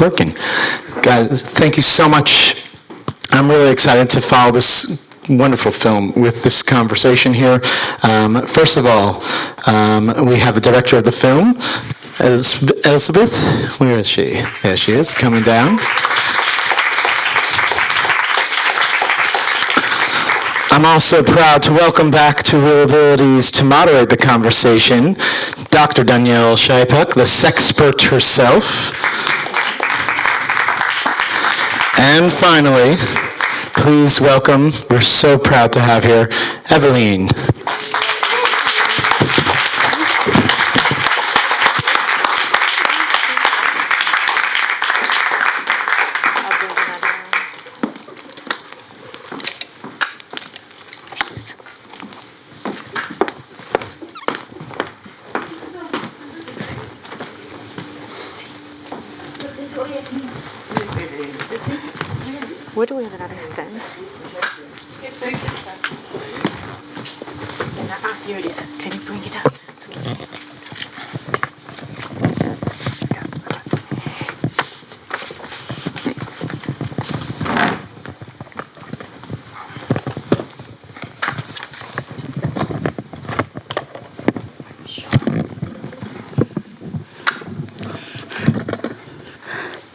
working. Guys, thank you so much. I'm really excited to follow this wonderful film with this conversation here. First of all, we have the director of the film, Elsbeth. Where is she? There she is, coming down. I'm also proud to welcome back to ReelAbilities to moderate the conversation, Dr. Danielle Shaypuk, the sexpert herself. And finally, please welcome, we're so proud to have here, Evelien. Where do we have another stand? Here it is. Can you bring it out?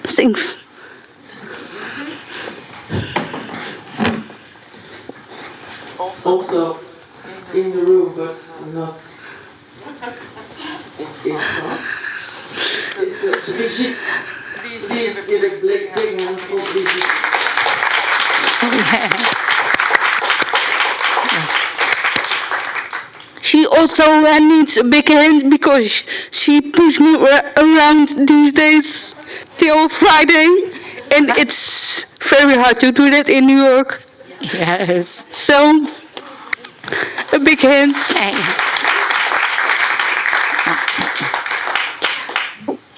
Thanks. Also in the room, but not in front. It's Brigitte. Please give a big hand for Brigitte. She also needs a big hand because she pushed me around these days till Friday, and it's very hard to do that in New York. Yes. So, a big hand.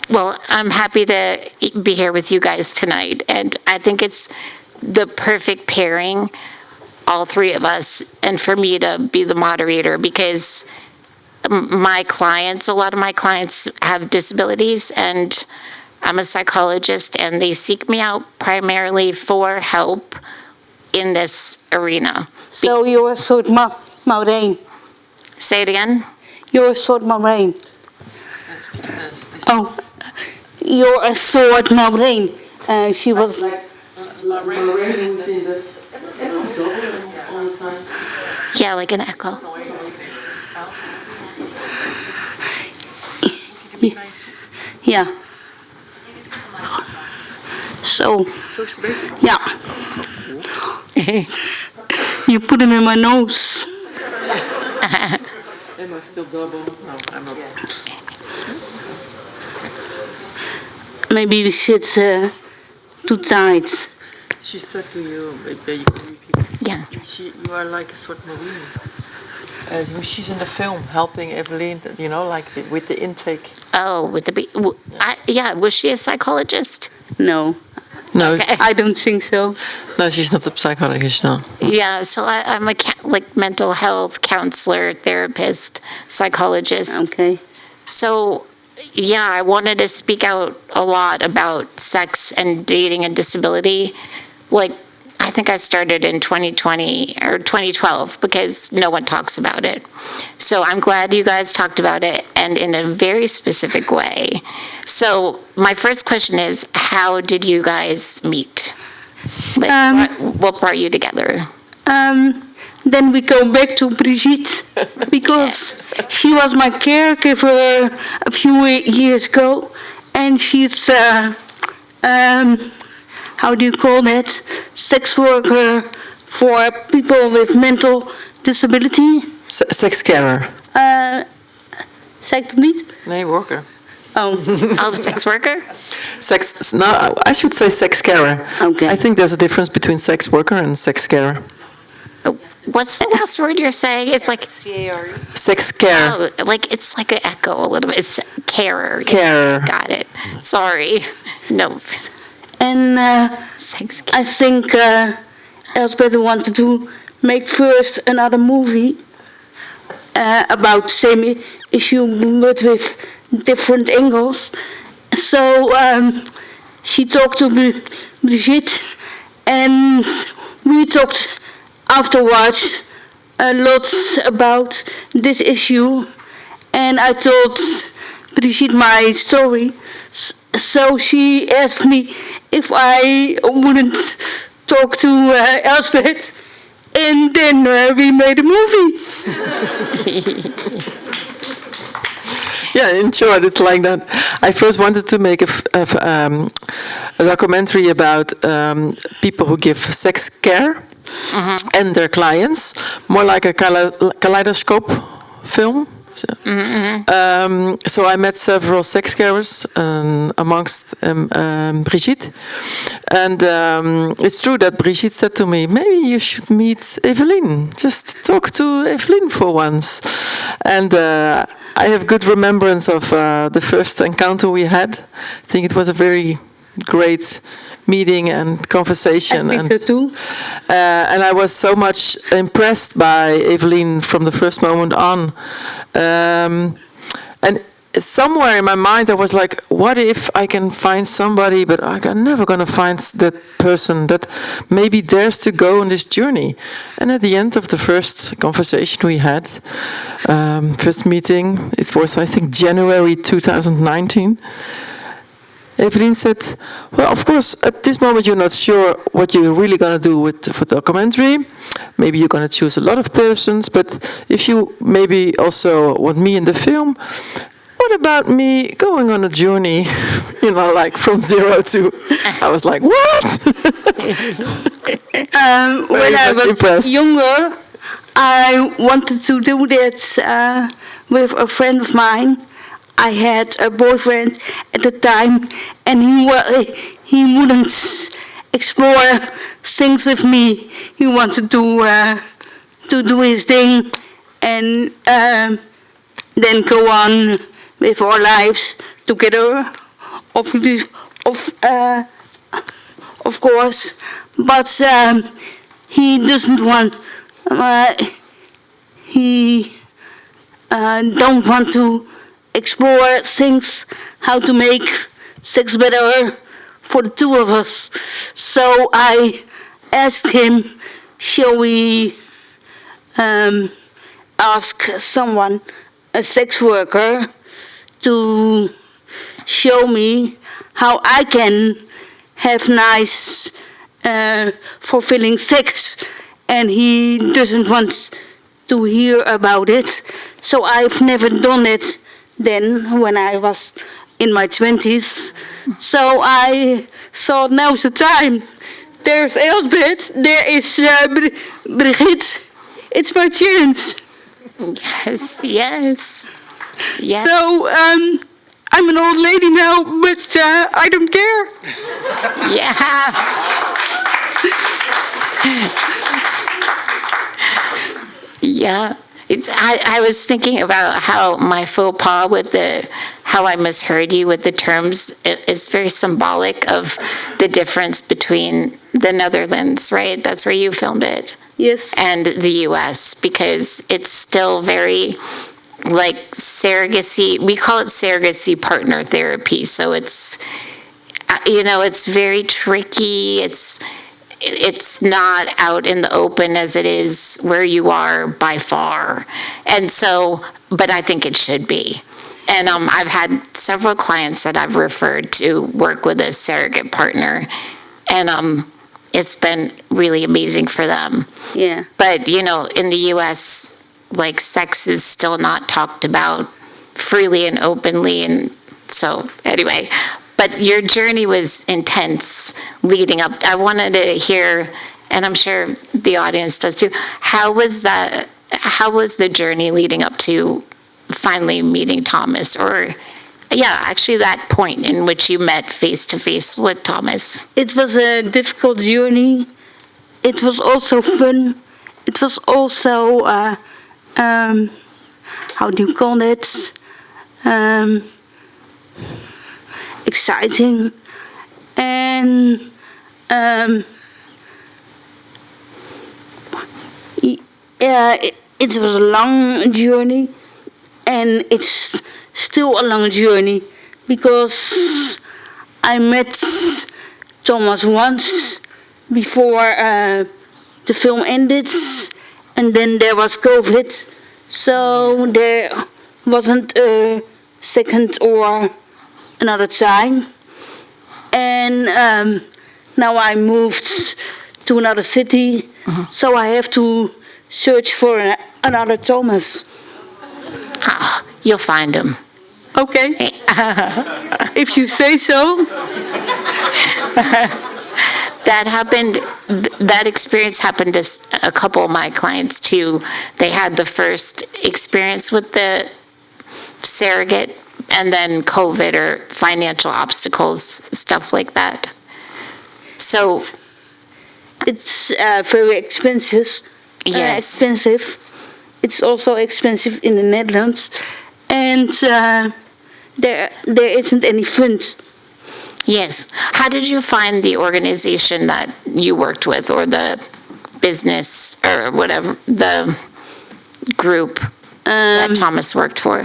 Well, I'm happy to be here with you guys tonight, and I think it's the perfect pairing, all three of us, and for me to be the moderator, because my clients, a lot of my clients have disabilities, and I'm a psychologist, and they seek me out primarily for help in this arena. So you're a soort Maureen. Say it again? You're a soort Maureen. Oh, you're a soort Maureen. She was... Maureen was in the all the time. Yeah, like an echo. Yeah. So, yeah. You put him in my nose. Am I still double? No, I'm not. Maybe we sit too tight. She said to you, maybe you can repeat. Yeah. You are like a sort of Marine. She's in the film helping Evelien, you know, like with the intake. Oh, with the yeah, was she a psychologist? No. No, Okay. I don't think so. no, she's not a psychologist, no. Yeah, so I'm a like mental health counselor, therapist, psychologist. Okay. So, yeah, I wanted to speak out a lot about sex and dating and disability. Like, I think I started in 2020 or 2012 because no one talks about it. So I'm glad you guys talked about it, and in a very specific way. So my first question is, how did you guys meet? Like, what brought you together? Then we go back to Brigitte, because she was my caregiver a few years ago, and she's, how do you call that? Sex worker for people with mental disability. Sex carer. Zeg het niet? Nee, worker. Oh. Oh, sex worker? Sex, no, I should say sex carer. Okay. I think there's a difference between sex worker and sex carer. What's the last word you're saying? It's like C-A-R-E. Sex care. oh, like it's like an echo a little bit. It's carer. Carer. Got it. Sorry. No. And Sex I think Elsbeth wanted to make first another movie about the same issue but with different angles. So she talked to Brigitte, and we talked afterwards a lot about this issue, and I told Brigitte my story. So she asked me if I wouldn't talk to Elsbeth, and then we made a movie. Yeah, in short, it's like that. I first wanted to make a documentary about people who give sex care and their clients, more like a kaleidoscope film. So I met several sex carers, amongst Brigitte. And it's true that Brigitte said to me, maybe you should meet Evelien. Just talk to Evelien for once. And I have good remembrance of the first encounter we had. I think it was a very great meeting and conversation. I think so too. And I was so much impressed by Evelien from the first moment on. And somewhere in my mind I was like, what if I can find somebody, but I'm never going to find that person that maybe dares to go on this journey. And at the end of the first conversation we had, first meeting, it was I think January 2019, Evelien said, well, of course, at this moment you're not sure what you're really going to do for the documentary. Maybe you're going to choose a lot of persons, but if you maybe also want me in the film, what about me going on a journey, like from 0 to... I was like, what? When I was impressed. younger, I wanted to do that with a friend of mine. I had a boyfriend at the time, and he wouldn't explore things with me. He wanted to do his thing and then go on with our lives together, of course. But he doesn't want. He don't want to explore things, how to make sex better for the two of us. So I asked him, shall we ask someone, a sex worker, to show me how I can have nice, fulfilling sex. And he doesn't want to hear about it. So I've never done it then when I was in my 20s. So I thought, now's the time. There's Elsbeth, there is Brigitte. It's my chance. Yes. So I'm an old lady now, but I don't care. Yeah. I was thinking about how my faux pas with how I misheard you with the terms is very symbolic of the difference between the Netherlands, right? That's where you filmed it. Yes. And the U.S., because it's still very like surrogacy. We call it surrogacy partner therapy. So it's, it's very tricky. It's not out in the open as it is where you are by far. And so, but I think it should be. And I've had several clients that I've referred to work with a surrogate partner, and it's been really amazing for them. Yeah. But, in the U.S., like, sex is still not talked about freely and openly. And so, anyway, but your journey was intense leading up. I wanted to hear, and I'm sure the audience does too, how was the journey leading up to finally meeting Thomas? Or, actually that point in which you met face to face with Thomas. It was a difficult journey. It was also fun. It was also, how do you call it? Exciting. And it was a long journey, and it's still a long journey, because I met Thomas once before the film ended, and then there was COVID, so there wasn't a second or another time. And now I moved to another city, so I have to search for another Thomas. Ah, you'll find him. Okay, if you say so. That experience happened to a couple of my clients too. They had the first experience with the surrogate, and then COVID or financial obstacles, stuff like that. So it's very expensive. Yes. It's also expensive in the Netherlands, and there isn't any fund. yes. How did you find the organization that you worked with, or the business, or whatever, the group that Thomas worked for?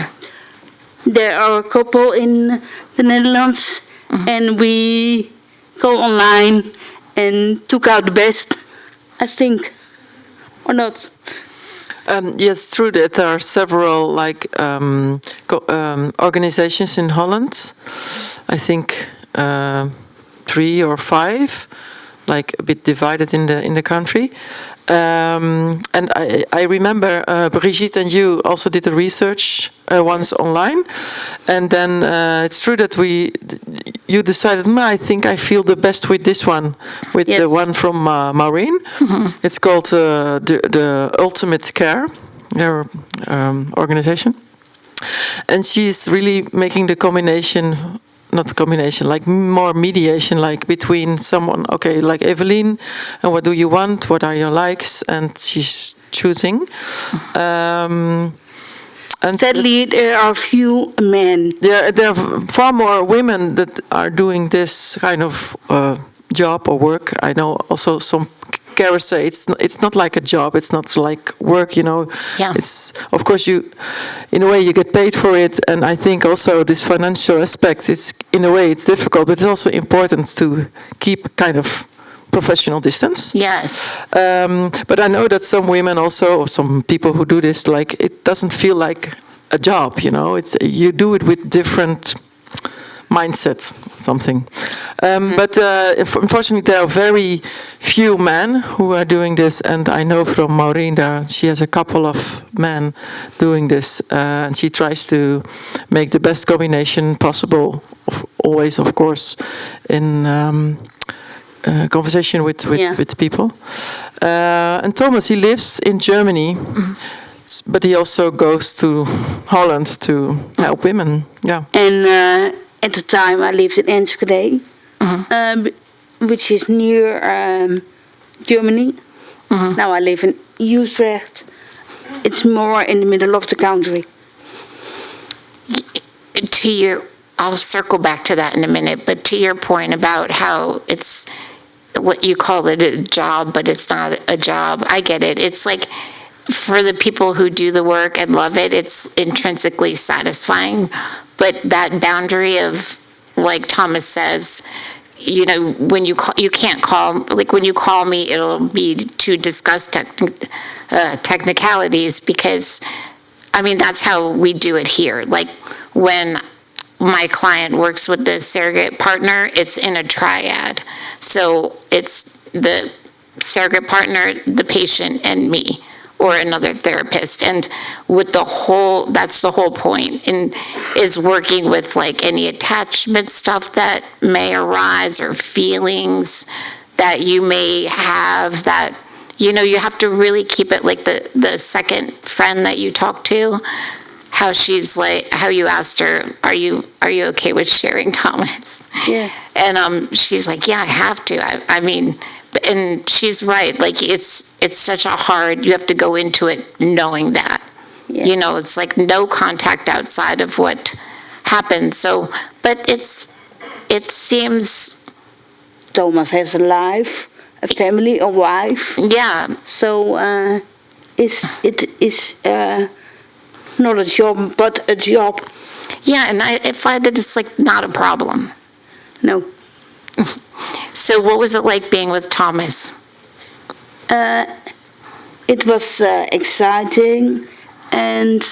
There are a couple in the Netherlands, and we go online and took out the best, I think, or not. Yes, true that there are several organizations in Holland. I think 3 or 5, like a bit divided in the country. And I remember Brigitte and you also did the research once online, and then it's true that you decided, I think I feel the best with this one, with Yes. the one from Maureen. It's called the Ultimate Care, their organization, and she's really making the combination. Not the combination, like more mediation, like between someone, okay, like Evelien, and what do you want? What are your likes? And she's choosing. And Sadly, there are few men. there are far more women that are doing this kind of job or work. I know also some carers say it's not like a job. It's not like work, Yeah. It's, of course, in a way you get paid for it, and I think also this financial aspect, it's in a way it's difficult, but it's also important to keep kind of professional distance. Yes. But I know that some women also, or some people who do this, like it doesn't feel like a job, It's you do it with different mindset, something. But unfortunately, there are very few men who are doing this, and I know from Maureen there, she has a couple of men doing this, and she tries to make the best combination possible, always, of course, in conversation with people. And Thomas, he lives in Germany, but he also goes to Holland to help women. Yeah. And at the time, I lived in Enschede, which is near Germany. Now I live in Utrecht. It's more in the middle of the country. I'll circle back to that in a minute, but to your point about how it's what you call it a job, but it's not a job. I get it. It's like, for the people who do the work and love it, it's intrinsically satisfying. But that boundary of, like Thomas says, when you can't call, like when you call me, it'll be to discuss technicalities, because, that's how we do it here. Like when my client works with the surrogate partner, it's in a triad. So it's the surrogate partner, the patient, and me, or another therapist. And that's the whole point, and is working with like any attachment stuff that may arise, or feelings that you may have, that, you have to really keep it like the second friend that you talk to, how she's like, how you asked her, are you okay with sharing Thomas? Yeah. And she's like, yeah, I have to. And she's right. Like it's such a hard, you have to go into it knowing that, Yeah. It's like no contact outside of what happens. So, but it seems. Thomas has a life, a family, a wife. Yeah. So it is not a job, but a job. Yeah. And I find that it's like not a problem. No. So what was it like being with Thomas? It was exciting and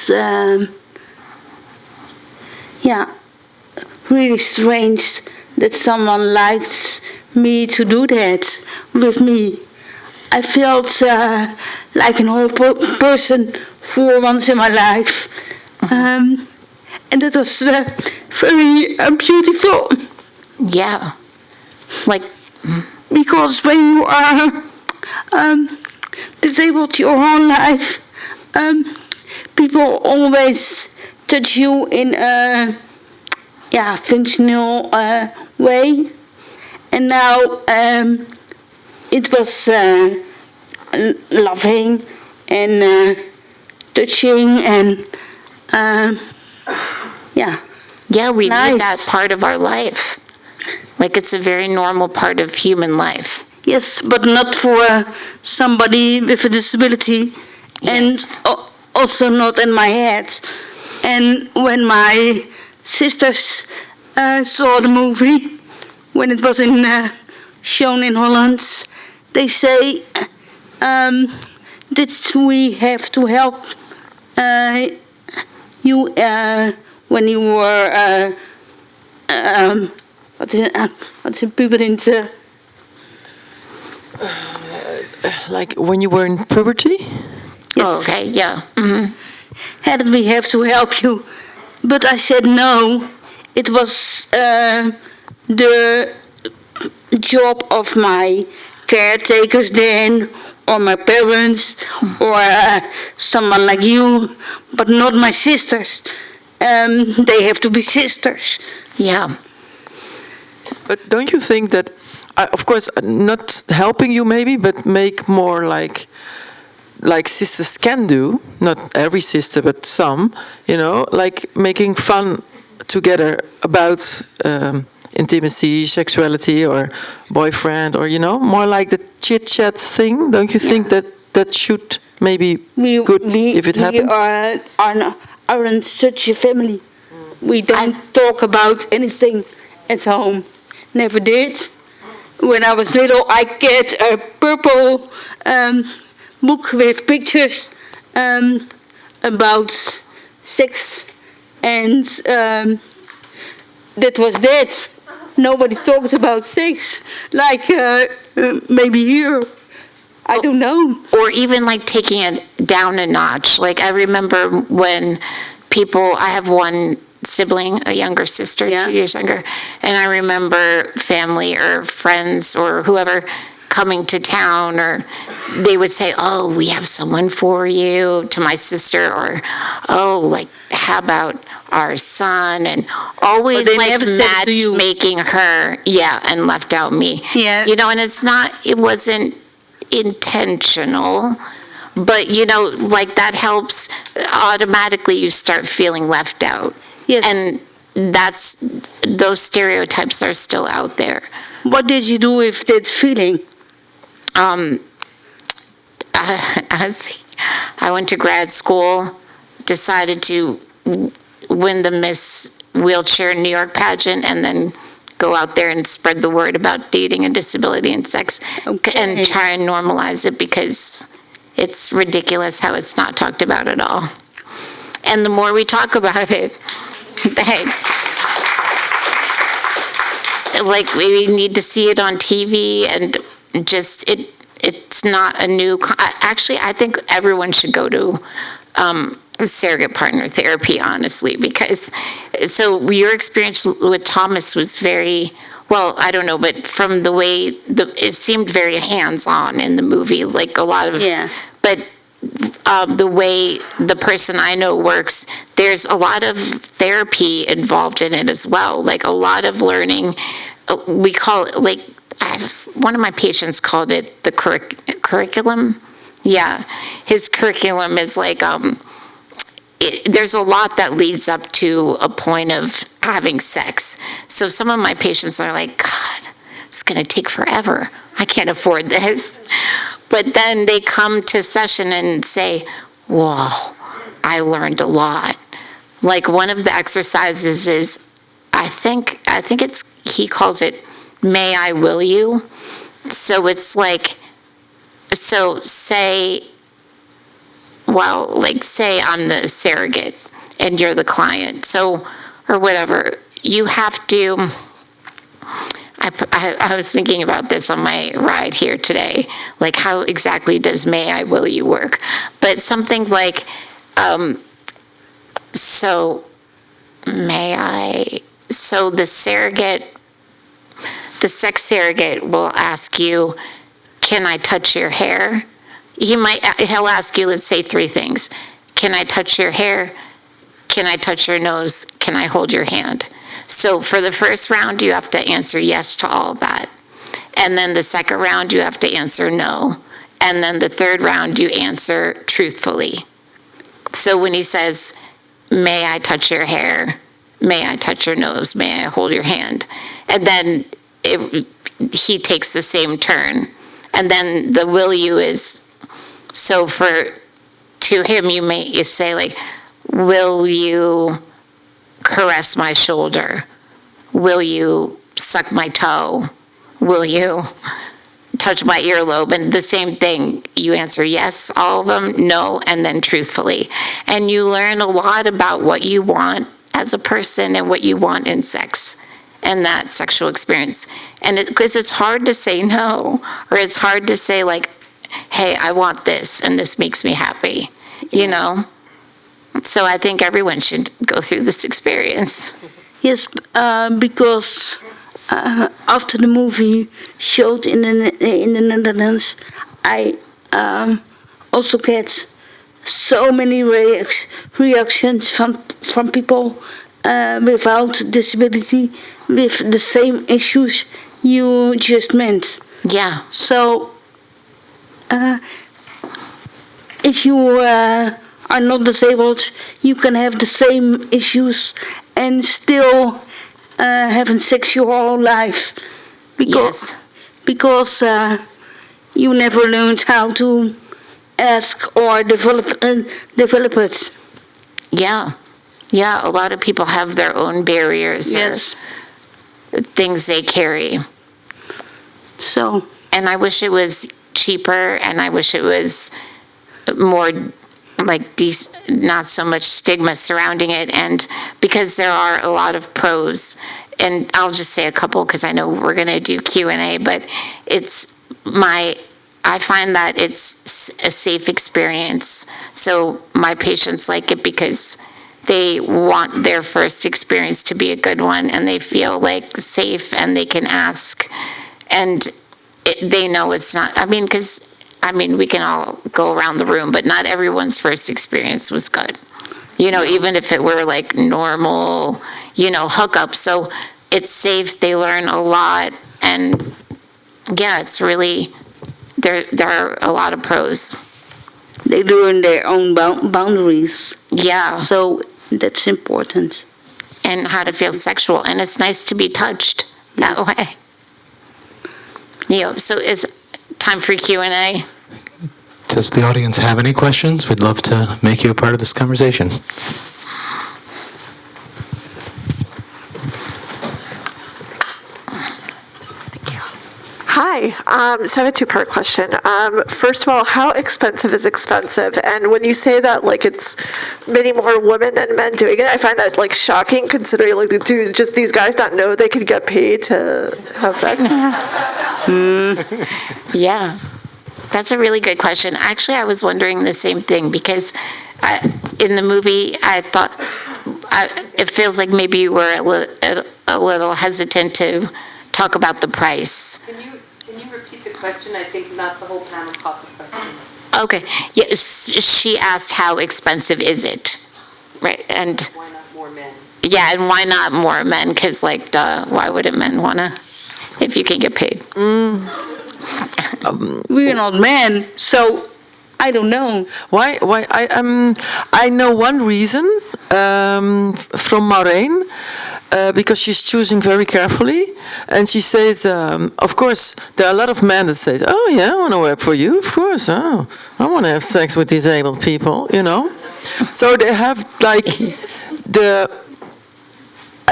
really strange that someone liked me to do that with me. I felt like an whole person for once in my life. And that was very beautiful. Yeah. Like, Because when you are disabled your whole life, people always touch you in a functional way. And now it was loving and touching and yeah, we Nice. need that part of our life. Like, it's a very normal part of human life. Yes, but not for somebody with a disability, Yes. and also not in my head. And when my sisters saw the movie, when it was shown in Holland, they say, did we have to help you when you were what's in puberty? Like when you were in puberty? Yes. Oh, okay, yeah. Hmm. Had we have to help you? But I said no. It was the job of my caretakers then, or my parents, or someone like you, but not my sisters. They have to be sisters. Yeah. But don't you think that, of course, not helping you maybe, but make more like sisters can do, not every sister, but some, like making fun together about intimacy, sexuality, or boyfriend, or, more like the chit-chat thing? Don't you think that should maybe good if it happens? We aren't such a family. We don't talk about anything at home. Never did. When I was little, I get a purple book with pictures about sex, and that was that. Nobody talked about sex, like maybe here. I don't know. Or even like taking it down a notch. Like, I remember when I have one sibling, a younger sister, 2 years younger, and I remember family or friends or whoever coming to town, or they would say, "Oh, we have someone for you," to my sister, or, "Oh, like, how about our son?" And always they like never said it to you. matchmaking her, and left out me. Yeah. And it wasn't intentional, but like, that helps. Automatically you start feeling left out. Yes. And those stereotypes are still out there. What did you do with that feeling? I went to grad school, decided to win the Miss Wheelchair New York pageant, and then go out there and spread the word about dating and disability and sex, and try and normalize it, because it's ridiculous how it's not talked about at all. And the more we talk about it, like, we need to see it on TV, and just it's not a new. Actually, I think everyone should go to surrogate partner therapy, honestly, because your experience with Thomas was very, well, I don't know, but from the way it seemed very hands-on in the movie, like a lot of, but the way the person I know works, there's a lot of therapy involved in it as well, like a lot of learning. We call it, like, one of my patients called it the curriculum. Yeah, his curriculum is like, there's a lot that leads up to a point of having sex. So some of my patients are like, "God, it's going to take forever. I can't afford this." But then they come to session and say, "Whoa, I learned a lot." Like, one of the exercises is, I think he calls it "May I Will You." So it's like, so say I'm the surrogate and you're the client, so, or whatever, you have to, I was thinking about this on my ride here today, like how exactly does "May I Will You" work? But something like, so the sex surrogate will ask you, "Can I touch your hair?" He'll ask you, let's say 3 things. Can I touch your hair? Can I touch your nose? Can I hold your hand? So for the first round, you have to answer yes to all that. And then the second round, you have to answer no. And then the third round, you answer truthfully. So when he says, "May I touch your hair? May I touch your nose? May I hold your hand?" And then he takes the same turn. And then the "will you" is, so to him, you say like, "Will you caress my shoulder? Will you suck my toe? Will you touch my earlobe?" And the same thing, you answer yes, all of them, no, and then truthfully. And you learn a lot about what you want as a person and what you want in sex and that sexual experience. And because it's hard to say no, or it's hard to say like, "Hey, I want this and this makes me happy," you know? So I think everyone should go through this experience. Yes, because after the movie showed in the Netherlands, I also get so many reactions from people without disability with the same issues you just meant. Yeah. So if you are not disabled, you can have the same issues and still have a sexual life. Because you never learned how to ask or develop it. Yeah. Yeah, a lot of people have their own barriers. Yes. Or things they carry. So. And I wish it was cheaper, and I wish it was more like not so much stigma surrounding it, and because there are a lot of pros, and I'll just say a couple because I know we're going to do Q&A, but I find that it's a safe experience. So my patients like it because they want their first experience to be a good one, and they feel like safe, and they can ask, and they know it's not, we can all go around the room, but not everyone's first experience was good. Even if it were like normal, hookup. So it's safe, they learn a lot, and yeah, it's really, there are a lot of pros. They learn their own boundaries. Yeah. So that's important. And how to feel sexual, and it's nice to be touched that way. So is time for Q&A? Does the audience have any questions? We'd love to make you a part of this conversation. Hi. So I have a 2-part question. First of all, how expensive is expensive? And when you say that, like, it's many more women than men doing it, I find that, like, shocking, considering, like, do just these guys not know they could get paid to have sex? Yeah. That's a really good question. Actually, I was wondering the same thing, because in the movie, I thought, it feels like maybe you were a little hesitant to talk about the price. Can you repeat the question? I think not the whole panel caught the question. Okay. Yes, she asked how expensive is it, right? And Why not more men? yeah, and why not more men? Because like, duh, why wouldn't men wanna if you can get paid? We're not men, so I don't know. Why? I know one reason from Maureen, because she's choosing very carefully, and she says, of course, there are a lot of men that say, "Oh yeah, I want to work for you, of course. Oh, I want to have sex with disabled people," So they have like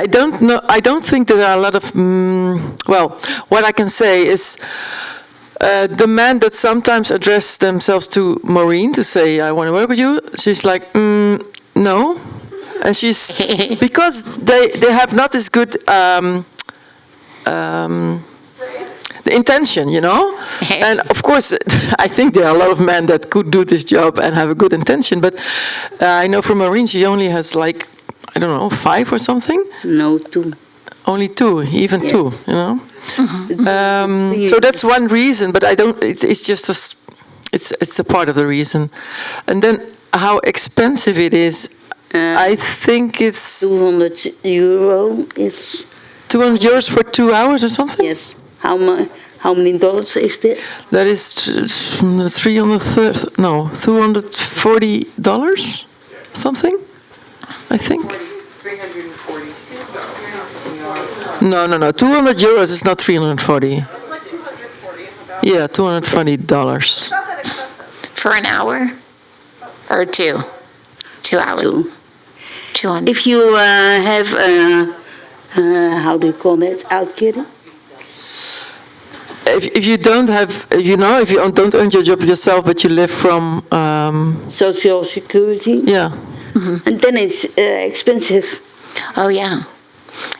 I don't know. I don't think there are a lot of. Well, what I can say is. The men that sometimes address themselves to Maureen to say, I want to work with you, she's like, no. And she's, because they have not as good the intention, you know? And of course, I think there are a lot of men that could do this job and have a good intention, but I know from Maureen, she only has like, I don't know, 5 or something? No, 2. Only 2, even 2, you know? So that's one reason, but I don't. It's just it's a part of the reason, and then how expensive it is. I think it's €200 is. €200 for 2 hours or something. Yes. How many dollars is that? That is $240 something. I think. No. €200 is not 340. It's like 240. Yeah, $220. For an hour? Or 2? 2 hours? 200. If you have, how do you call that, uitkering? If you don't have, you know, if you don't earn your job yourself, but you live from... Social Security? Yeah. And then it's expensive. Oh, yeah.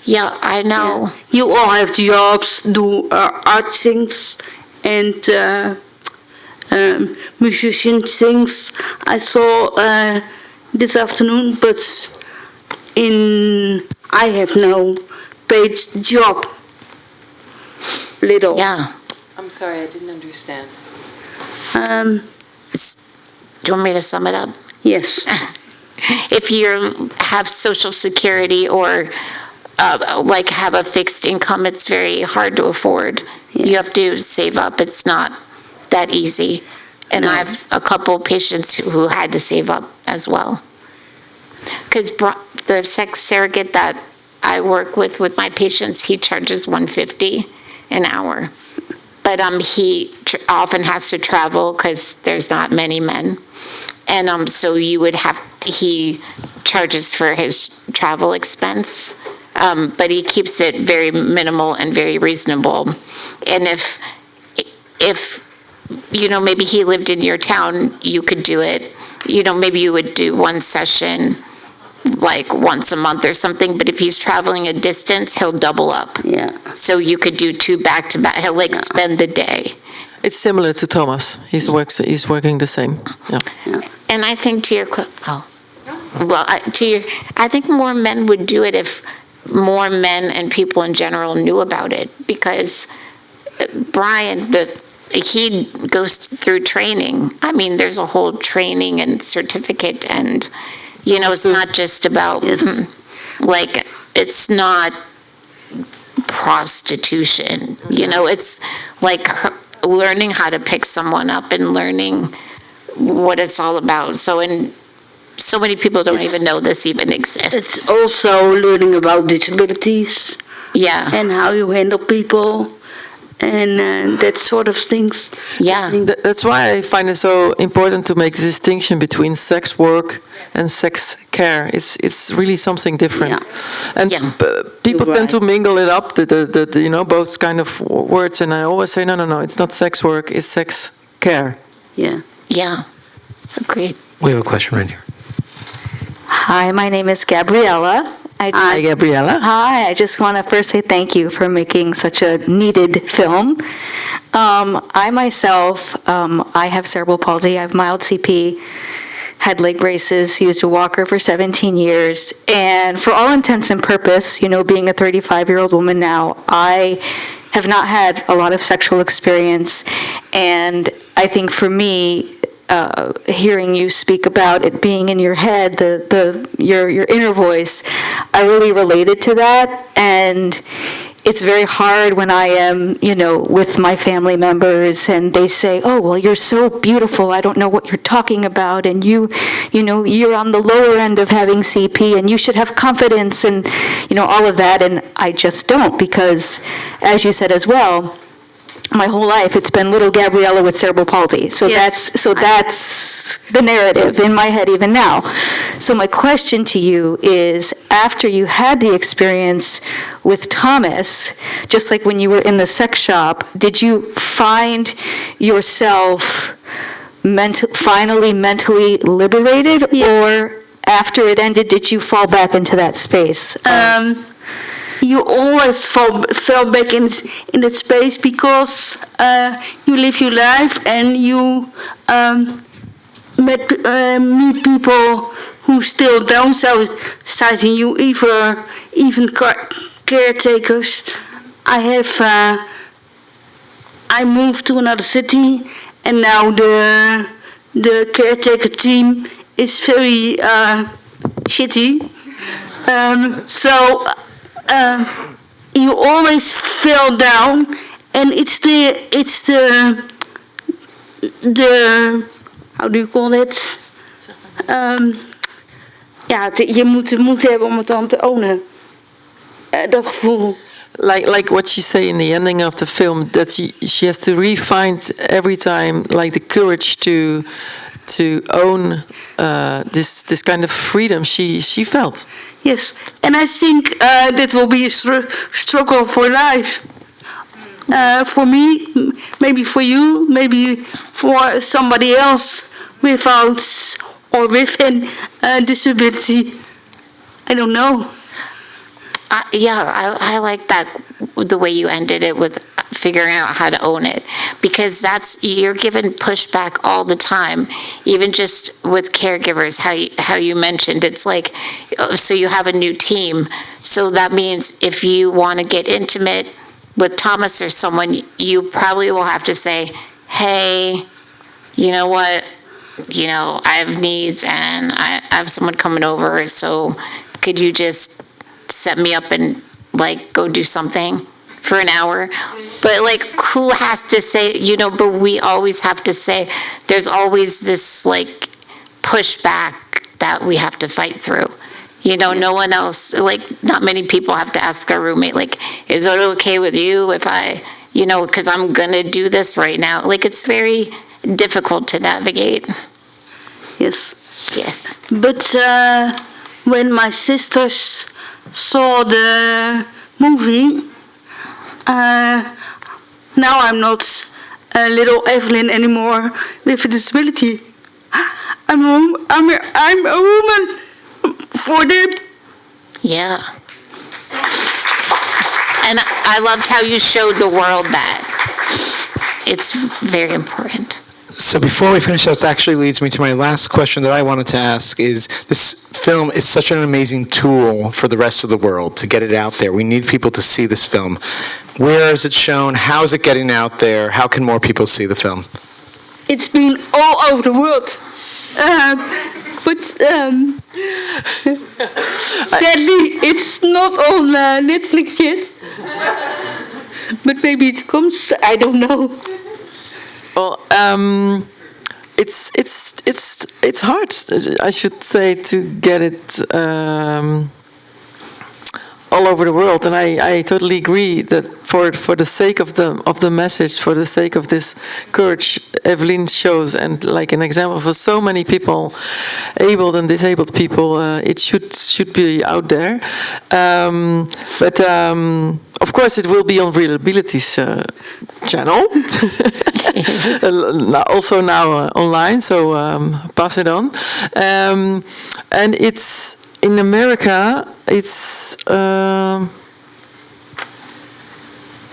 Yeah, I know. You all have jobs, do art things, and musician things. I saw this afternoon, but I have no paid job. Little. Yeah. I'm sorry, I didn't understand. Um, Do you want me to sum it up? yes. If you have Social Security or like have a fixed income, it's very hard to afford. Yeah. You have to save up. It's not that easy. And No. I have a couple patients who had to save up as well. Because the sex surrogate that I work with my patients, he charges $150 an hour. But he often has to travel because there's not many men. And so he charges for his travel expense. But he keeps it very minimal and very reasonable. And if you know, maybe he lived in your town, you could do it. You know, maybe you would do one session like once a month or something, but if he's traveling a distance, he'll double up. Yeah. So you could do 2 back-to-back. He'll like spend the day. It's similar to Thomas. He's working the same. Yeah. And I think I think more men would do it if more men and people in general knew about it, because Brian, he goes through training. I mean, there's a whole training and certificate, and you know, it's not just about like, it's not prostitution. You know, it's like learning how to pick someone up and learning what it's all about. So many people don't even know this even exists. It's also learning about disabilities. Yeah. And how you handle people. And that sort of things. Yeah. That's why I find it so important to make the distinction between sex work and sex care. It's really something different. Yeah. And people You're tend to right. mingle it up, the you know, both kind of words. And I always say, no, it's not sex work, it's sex care. Yeah. Yeah. Agreed. We have a question right here. Hi, my name is Gabriella. Hi, Gabriella. Hi, I just want to first say thank you for making such a needed film. I myself, I have cerebral palsy. I have mild CP, had leg braces, used a walker for 17 years. And for all intents and purpose, you know, being a 35-year-old woman now, I have not had a lot of sexual experience. And I think for me, hearing you speak about it being in your head, your inner voice, I really related to that. And it's very hard when I am, you know, with my family members and they say, oh, well, you're so beautiful, I don't know what you're talking about, and you know, you're on the lower end of having CP and you should have confidence and, you know, all of that. And I just don't, because as you said as well, my whole life, it's been little Gabriella with cerebral palsy. So Yes. that's the narrative in my head even now. So my question to you is, after you had the experience with Thomas, just like when you were in the sex shop, did you find yourself finally mentally liberated, or after it ended, did you fall back into that space? You always fell back in that space because you live your life and you meet people who still downsizing you, even caretakers. I moved to another city, and now the caretaker team is very shitty. So you always fell down, and it's the how do you call it? Je moet moed hebben om het dan te ownen. Dat gevoel. Like what she say in the ending of the film, that she has to re-find every time, like, the courage to own this kind of freedom she felt. Yes, and I think that will be a struggle for life. For me, maybe for you, maybe for somebody else without or with a disability. I don't know. I like that, the way you ended it with figuring out how to own it, because you're given pushback all the time, even just with caregivers, how you mentioned, it's like, so you have a new team, so that means if you want to get intimate with Thomas or someone, you probably will have to say, hey, you know what, I have needs and I have someone coming over, so could you just set me up and go do something for an hour? But who has to say, but we always have to say, there's always this pushback that we have to fight through. No one else, not many people have to ask their roommate, is it okay with you if I, because I'm gonna do this right now. It's very difficult to navigate. Yes. Yes. But when my sisters saw the movie, now I'm not little Evelien anymore with a disability. I'm a woman for them. Yeah. And I loved how you showed the world that. It's very important. So before we finish, that actually leads me to my last question that I wanted to ask is, this film is such an amazing tool for the rest of the world to get it out there. We need people to see this film. Where is it shown? How is it getting out there? How can more people see the film? It's been all over the world. But sadly, it's not on Netflix yet. But maybe it comes, I don't know. Well, it's hard, I should say, to get it all over the world, and I totally agree that for the sake of the message, for the sake of this courage Evelien shows, and an example for so many people, able and disabled people, it should be out there. But of course, it will be on ReelAbilities channel. Also now online, so pass it on. And it's in America. It's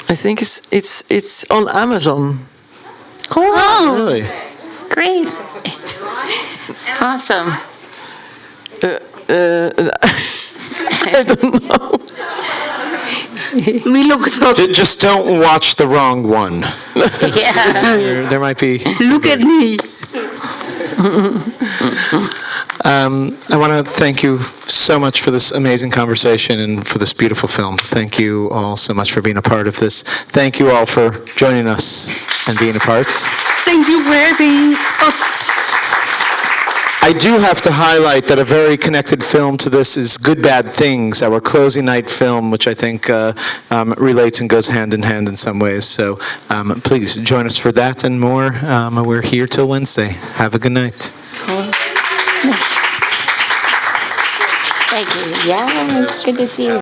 I think it's on Amazon. Cool. Oh, really? Great. Awesome. I don't know. We look it up. Just don't watch the wrong one. Yeah. There might be... Look at me. I want to thank you so much for this amazing conversation and for this beautiful film. Thank you all so much for being a part of this. Thank you all for joining us and being a part. Thank you for having us. I do have to highlight that a very connected film to this is Good Bad Things, our closing night film, which I think relates and goes hand in hand in some ways. So please join us for that and more. We're here till Wednesday. Have a good night. Thank you. Yeah, it's good to see you.